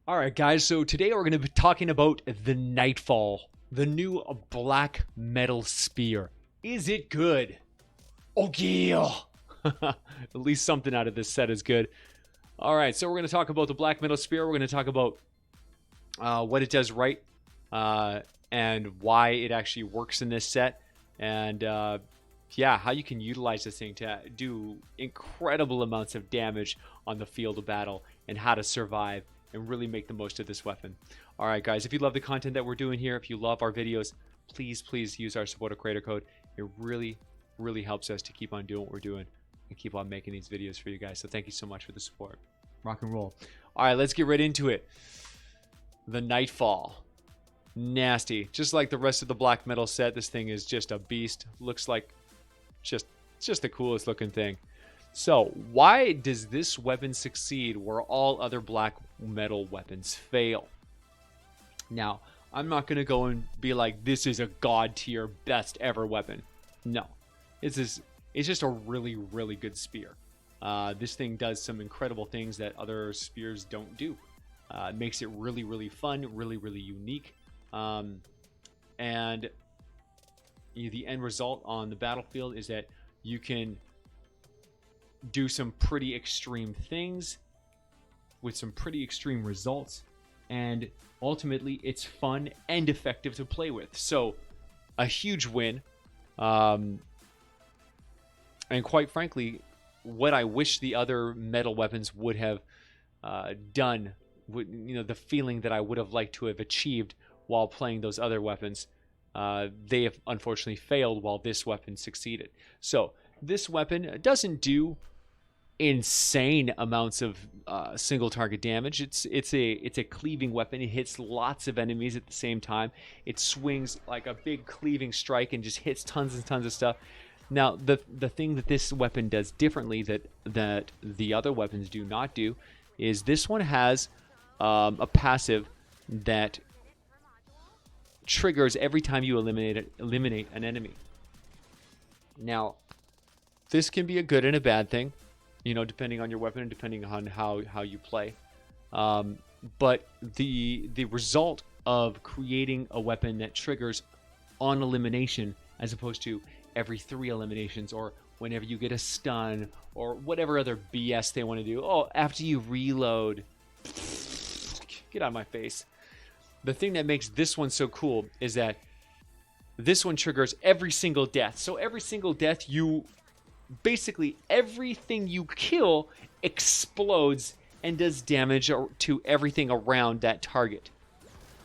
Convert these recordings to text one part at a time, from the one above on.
All right, guys, so today we're going to be talking about the Nightfall, the new black metal spear. Is it good? Oh, yeah. At least something out of this set is good. All right, so we're going to talk about the black metal spear. We're going to talk about what it does right and why it actually works in this set. And yeah, how you can utilize this thing to do incredible amounts of damage on the field of battle and how to survive and really make the most of this weapon. All right, guys, if you love the content that we're doing here, if you love our videos, please use our supporter creator code. It really helps us to keep on doing what we're doing and keep on making these videos for you guys. So thank you so much for the support. Rock and roll. All right, let's get right into it. The Nightfall. Nasty. Just like the rest of the black metal set, this thing is just a beast. Looks like just the coolest looking thing. So why does this weapon succeed where all other black metal weapons fail? Now, I'm not going to go and be like, this is a god tier best ever weapon. No. It's just a really good spear. This thing does some incredible things that other spears don't do. It makes it really fun, really unique. And the end result on the battlefield is that you can do some pretty extreme things with some pretty extreme results, and ultimately it's fun and effective to play with. So a huge win, and quite frankly, what I wish the other metal weapons would have done, the feeling that I would have liked to have achieved while playing those other weapons, they have unfortunately failed while this weapon succeeded. So this weapon doesn't do insane amounts of single target damage. It's a cleaving weapon. It hits lots of enemies at the same time. It swings like a big cleaving strike and just hits tons and tons of stuff. Now the thing that this weapon does differently that the other weapons do not do is this one has a passive that triggers every time you eliminate an enemy. Now, this can be a good and a bad thing, depending on your weapon and depending on how you play. But the result of creating a weapon that triggers on elimination as opposed to every 3 eliminations or whenever you get a stun or whatever other BS they want to do. Oh, after you reload. Get out of my face. The thing that makes this one so cool is that this one triggers every single death. So every single death, basically everything you kill explodes and does damage to everything around that target.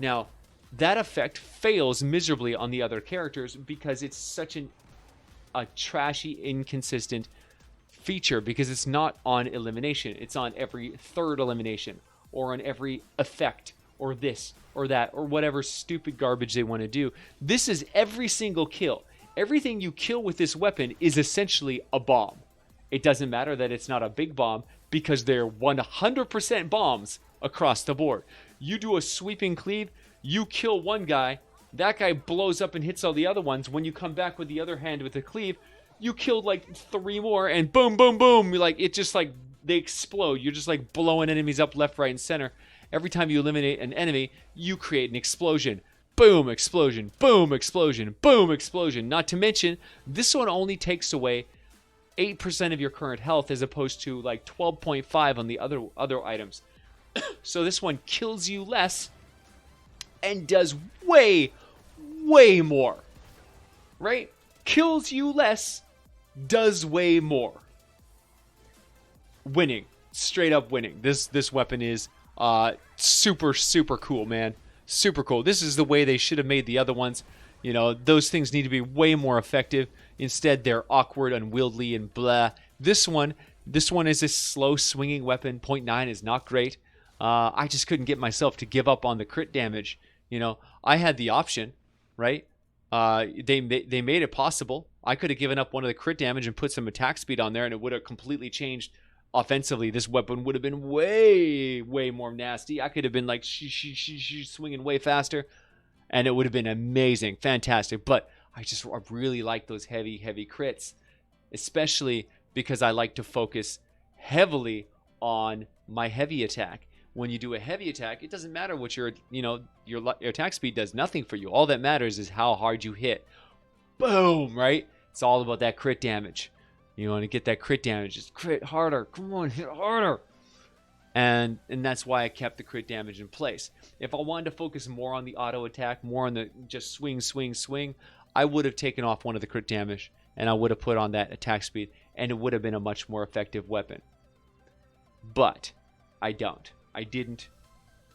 Now, that effect fails miserably on the other characters because it's such a trashy, inconsistent feature, because it's not on elimination. It's on every 3rd elimination or on every effect or this or that or whatever stupid garbage they want to do. This is every single kill. Everything you kill with this weapon is essentially a bomb. It doesn't matter that it's not a big bomb because they're 100% bombs across the board. You do a sweeping cleave, you kill one guy, that guy blows up and hits all the other ones. When you come back with the other hand with the cleave, you killed like 3 more and boom, boom, boom. It just like they explode. You're just like blowing enemies up left, right, and center. Every time you eliminate an enemy, you create an explosion. Boom, explosion. Boom, explosion. Boom, explosion. Not to mention, this one only takes away 8% of your current health as opposed to like 12.5 on the other items. So this one kills you less and does way more. Right? Kills you less, does way more. Winning. Straight up winning. This weapon is super cool, man. Super cool. This is the way they should have made the other ones. Those things need to be way more effective. Instead, they're awkward, unwieldy, and blah. This one is a slow swinging weapon. 0.9 is not great. I just couldn't get myself to give up on the crit damage. I had the option, right? They made it possible. I could have given up one of the crit damage and put some attack speed on there, and it would have completely changed. Offensively, this weapon would have been way more nasty. I could have been like swinging way faster, and it would have been amazing, fantastic. But I really like those heavy crits, especially because I like to focus heavily on my heavy attack, When you do a heavy attack, it doesn't matter what your attack speed does nothing for you. All that matters is how hard you hit. Boom, right? It's all about that crit damage. You want to get that crit damage. Just crit harder. Come on, hit harder. And that's why I kept the crit damage in place. If I wanted to focus more on the auto attack, more on the just swing, swing, swing, I would have taken off one of the crit damage and I would have put on that attack speed, and it would have been a much more effective weapon. But I don't. I didn't,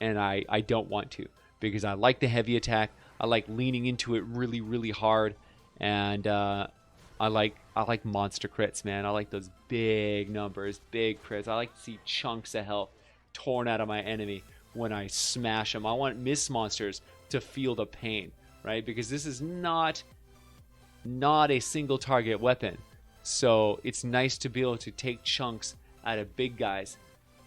and I don't want to, because I like the heavy attack. I like leaning into it really, really hard, and I like monster crits, man. I like those big numbers, big crits. I like to see chunks of health torn out of my enemy when I smash them. I want miss monsters to feel the pain, right? Because this is not a single target weapon. So it's nice to be able to take chunks out of big guys,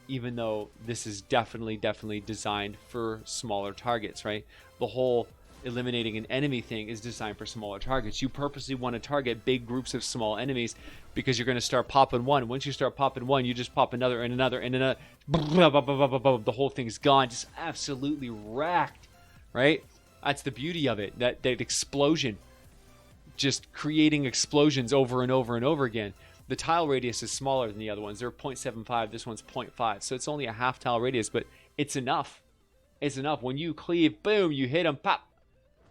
even though this is definitely designed for smaller targets, right? The whole eliminating an enemy thing is designed for smaller targets. You purposely want to target big groups of small enemies because you're going to start popping one. Once you start popping one, you just pop another and another and another. The whole thing's gone, just absolutely wrecked, right? That's the beauty of it, that explosion, just creating explosions over and over and over again. The tile radius is smaller than the other ones. They're 0.75, this one's 0.5, so it's only a half tile radius, but it's enough. It's enough. When you cleave, boom, you hit them, pop.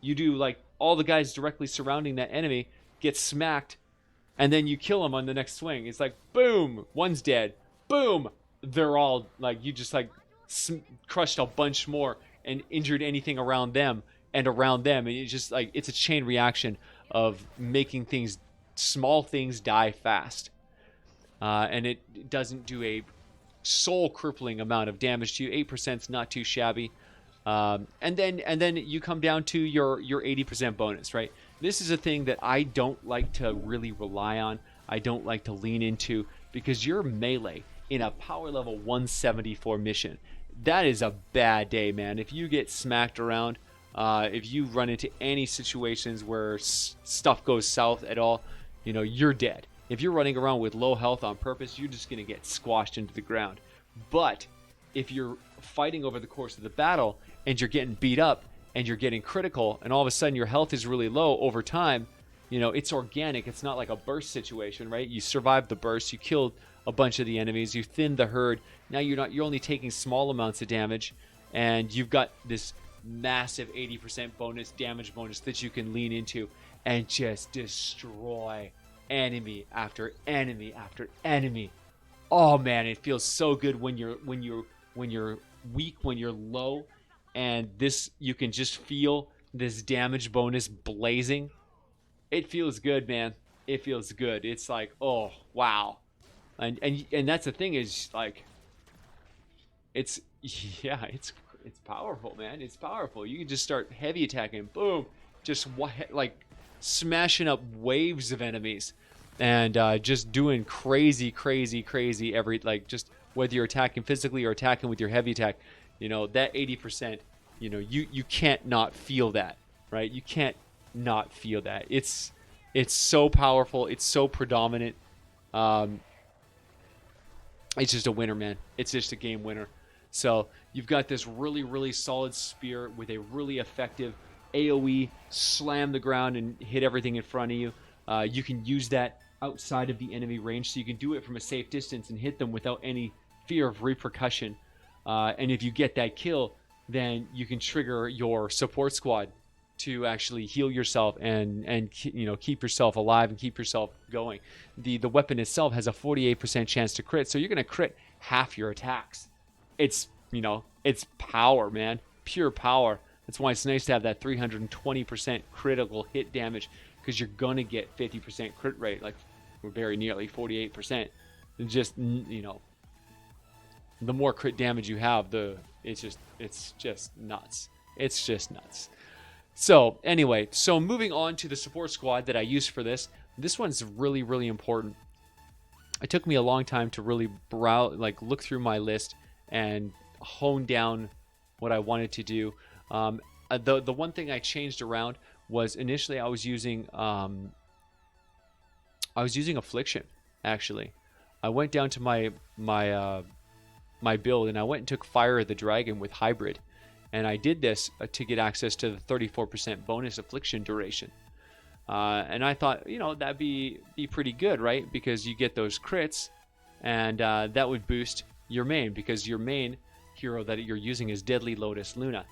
You do, like, all the guys directly surrounding that enemy get smacked, and then you kill them on the next swing. It's like, boom, one's dead. Boom, they're all, like, you just, like, crushed a bunch more and injured anything around them and around them. And it's just, like, it's a chain reaction of making things, small things, die fast. And it doesn't do a soul-crippling amount of damage to you. 8% is not too shabby. And then you come down to your 80% bonus, right? This is a thing that I don't like to really rely on. I don't like to lean into, because your melee in a power level 174 mission, that is a bad day, man. If you get smacked around, if you run into any situations where stuff goes south at all, you're dead. If you're running around with low health on purpose, you're just going to get squashed into the ground. But if you're fighting over the course of the battle and you're getting beat up and you're getting critical and all of a sudden your health is really low over time, it's organic. It's not like a burst situation, right? You survived the burst, you killed a bunch of the enemies, you thinned the herd. Now you're only taking small amounts of damage, and you've got this massive 80% bonus, damage bonus, that you can lean into and just destroy enemy after enemy after enemy. Oh man, it feels so good when you're weak, when you're low, and you can just feel this damage bonus blazing. It feels good, man. It feels good. It's like, oh wow. And that's the thing, is like, it's powerful, man. It's powerful. You can just start heavy attacking, boom, just like smashing up waves of enemies, and just doing crazy every, like, just whether you're attacking physically or attacking with your heavy attack, that 80%, you can't not feel that, right? You can't not feel that. It's so powerful. It's so predominant. It's just a winner, man. It's just a game winner. So you've got this really solid spear with a really effective AoE, slam the ground and hit everything in front of you. You can use that outside of the enemy range, so you can do it from a safe distance and hit them without any fear of repercussion. And if you get that kill, then you can trigger your support squad to actually heal yourself and keep yourself alive and keep yourself going. The weapon itself has a 48% chance to crit, so you're going to crit half your attacks. It's power, man. Pure power. That's why it's nice to have that 320% critical hit damage, because you're going to get 50% crit rate, like very nearly 48%. And just, the more crit damage you have, it's just nuts. It's just nuts. So anyway, moving on to the support squad that I use for this. This one's really important. It took me a long time to really look through my list and hone down what I wanted to do. The one thing I changed around was, initially I was using Affliction. Actually, I went down to my my build, and I went and took Fire of the Dragon with Hybrid. And I did this to get access to the 34% bonus affliction duration. And I thought, you know, that'd be pretty good, right? Because you get those crits, and that would boost your main, because your main hero that you're using is Deadly Lotus Luna.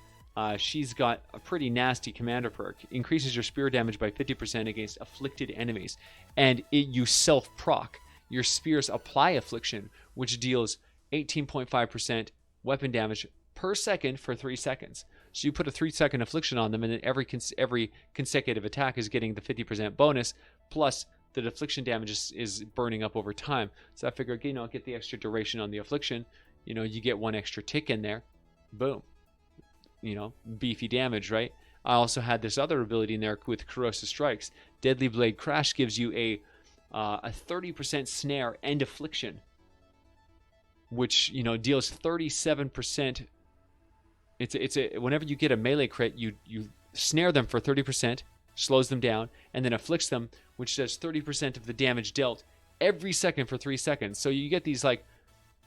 She's got a pretty nasty commander perk. Increases your spear damage by 50% against afflicted enemies. And you self-proc. Your spears apply affliction, which deals 18.5% weapon damage per second for 3 seconds. So you put a 3-second affliction on them, and then every consecutive attack is getting the 50% bonus, plus the affliction damage is burning up over time. So I figured, you know, get the extra duration on the affliction. You know, you get 1 extra tick in there. Boom. You know, beefy damage, right? I also had this other ability in there with Corrosive Strikes. Deadly Blade Crash gives you a 30% snare and affliction, which, you know, deals 37%. It's a whenever you get a melee crit, you snare them for 30%, slows them down, and then afflicts them, which does 30% of the damage dealt every second for 3 seconds. So you get these, like,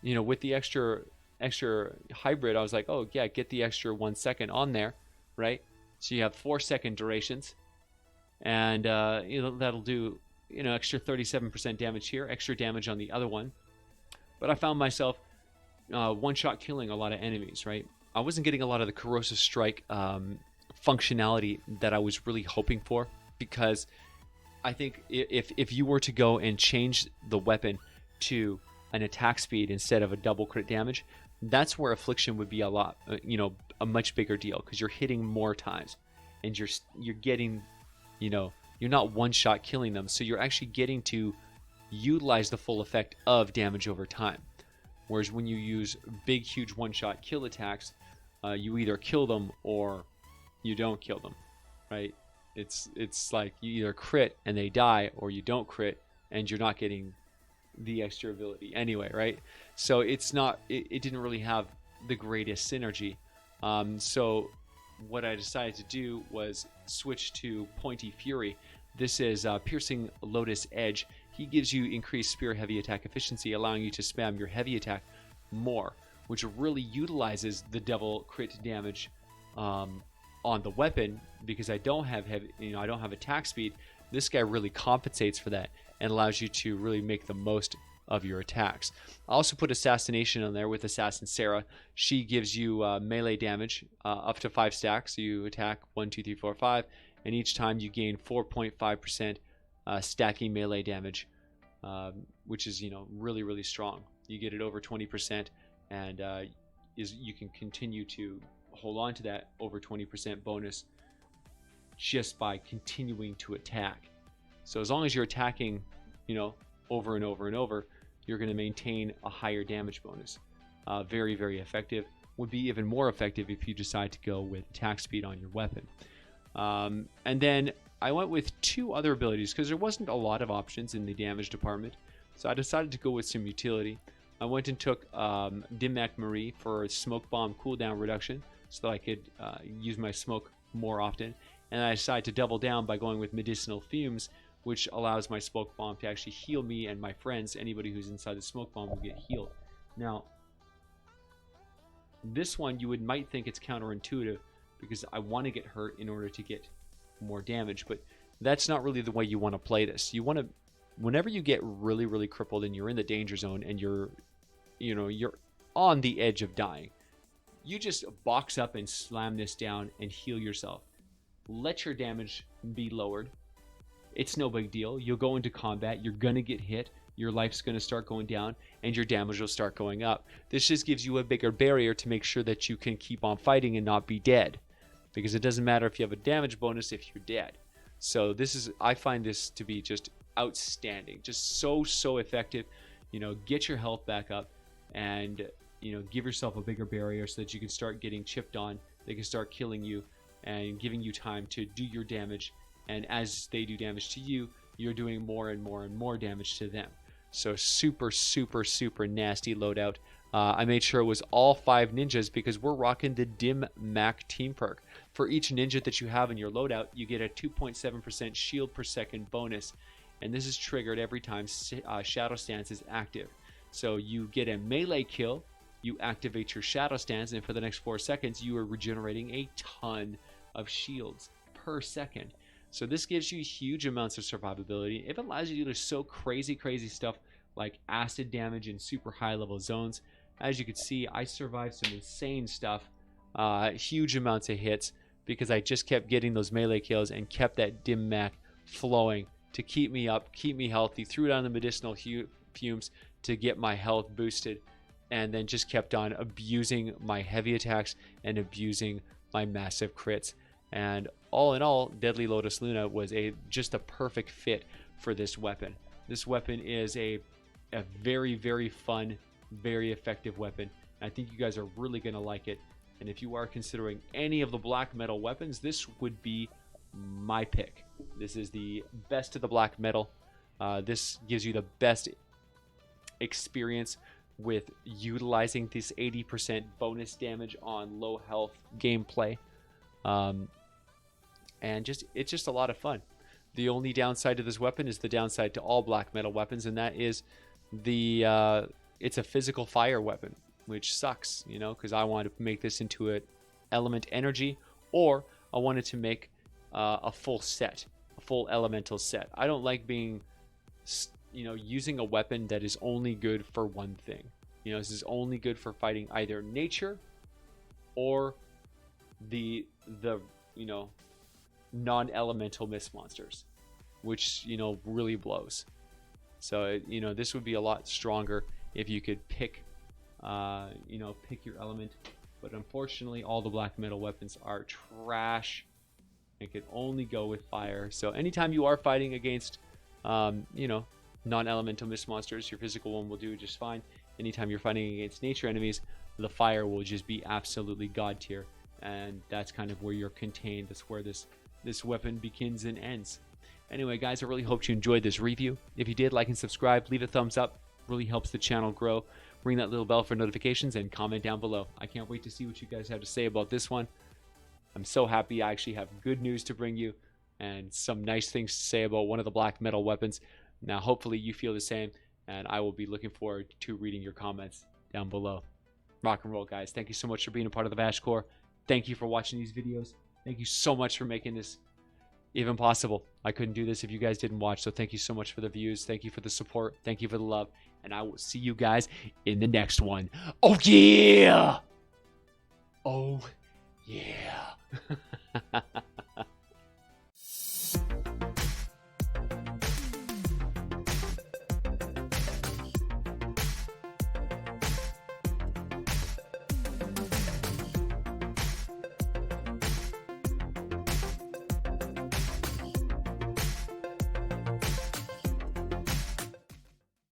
you know, with the extra hybrid, I was like, oh yeah, get the extra 1 second on there, right? So you have 4-second durations, and you know, that'll do, you know, extra 37% damage here, extra damage on the other one. But I found myself one-shot killing a lot of enemies, right? I wasn't getting a lot of the Corrosive Strike functionality that I was really hoping for, because I think if you were to go and change the weapon to an attack speed instead of a double crit damage, that's where affliction would be a lot, you know, a much bigger deal, because you're hitting more times, and you're getting, you know, you're not one-shot killing them, so you're actually getting to utilize the full effect of damage over time. Whereas when you use big, huge one-shot kill attacks, you either kill them or you don't kill them, right? It's like you either crit and they die, or you don't crit and you're not getting the extra ability anyway, right? So it didn't really have the greatest synergy. So what I decided to do was switch to Pointy Fury. This is Piercing Lotus Edge. He gives you increased spear heavy attack efficiency, allowing you to spam your heavy attack more, which really utilizes the double crit damage on the weapon. Because I don't have I don't have attack speed. This guy really compensates for that and allows you to really make the most of your attacks. I also put Assassination on there with Assassin Sarah. She gives you melee damage up to 5 stacks. So you attack 1, 2, 3, 4, 5, and each time you gain 4.5% stacking melee damage, which is, you know, really, really strong. You get it over 20%, and you can continue to hold on to that over 20% bonus just by continuing to attack. So as long as you're attacking, you know, over and over and over, you're going to maintain a higher damage bonus. Very, very effective. Would be even more effective if you decide to go with attack speed on your weapon. And then I went with 2 other abilities because there wasn't a lot of options in the damage department. So I decided to go with some utility. I went and took Dimmak Marie for smoke bomb cooldown reduction, so that I could use my smoke more often. And I decided to double down by going with Medicinal Fumes, which allows my smoke bomb to actually heal me and my friends. Anybody who's inside the smoke bomb will get healed. Now, this one you might think it's counterintuitive, because I want to get hurt in order to get more damage, but that's not really the way you want to play this. You want to, whenever you get really, really crippled and you're in the danger zone and you're on the edge of dying, you just box up and slam this down and heal yourself. Let your damage be lowered. It's no big deal. You'll go into combat, you're gonna get hit, your life's gonna start going down, and your damage will start going up. This just gives you a bigger barrier to make sure that you can keep on fighting and not be dead, because it doesn't matter if you have a damage bonus if you're dead. So I find this to be just outstanding, just so effective. You know, get your health back up, and, you know, give yourself a bigger barrier so that you can start getting chipped on. They can start killing you and giving you time to do your damage, and as they do damage to you, you're doing more and more and more damage to them. So super nasty loadout. I made sure it was all 5 ninjas, because we're rocking the Dim Mac team perk. For each ninja that you have in your loadout, you get a 2.7% shield per second bonus, and this is triggered every time Shadow Stance is active. So you get a melee kill you activate your shadow stance, and for the next 4 seconds, you are regenerating a ton of shields per second. So this gives you huge amounts of survivability. It allows you to do so crazy stuff like acid damage in super high level zones. As you can see, I survived some insane stuff, huge amounts of hits, because I just kept getting those melee kills and kept that dim mac flowing to keep me up, keep me healthy, threw down the medicinal fumes to get my health boosted, and then just kept on abusing my heavy attacks and abusing my massive crits. And all in all, Deadly Lotus Luna was just a perfect fit for this weapon. This weapon is a very fun, very effective weapon. I think you guys are really going to like it. And if you are considering any of the black metal weapons, this would be my pick. This is the best of the black metal. This gives you the best experience with utilizing this 80% bonus damage on low health gameplay. And it's just a lot of fun. The only downside to this weapon is the downside to all black metal weapons, and that is it's a physical fire weapon, which sucks, you know, because I wanted to make this into an element energy, or I wanted to make a full set, a full elemental set. I don't like being, you know, using a weapon that is only good for one thing. You know, this is only good for fighting either nature or the you know, non-elemental mist monsters, which, you know, really blows. So, you know, this would be a lot stronger if you could pick, you know, pick your element. But unfortunately, all the black metal weapons are trash. It can only go with fire. So anytime you are fighting against, you know, non-elemental mist monsters, your physical one will do just fine. Anytime you're fighting against nature enemies, the fire will just be absolutely god tier. And that's kind of where you're contained. That's where this weapon begins and ends. Anyway, guys, I really hope you enjoyed this review. If you did, like and subscribe, leave a thumbs up. Really helps the channel grow. Ring that little bell for notifications and comment down below. I can't wait to see what you guys have to say about this one. I'm so happy I actually have good news to bring you and some nice things to say about one of the black metal weapons. Now, hopefully you feel the same, and I will be looking forward to reading your comments down below. Rock and roll, guys. Thank you so much for being a part of the VASH Corps. Thank you for watching these videos. Thank you so much for making this even possible. I couldn't do this if you guys didn't watch, so thank you so much for the views. Thank you for the support. Thank you for the love. And I will see you guys in the next one. Oh, yeah! Oh, yeah.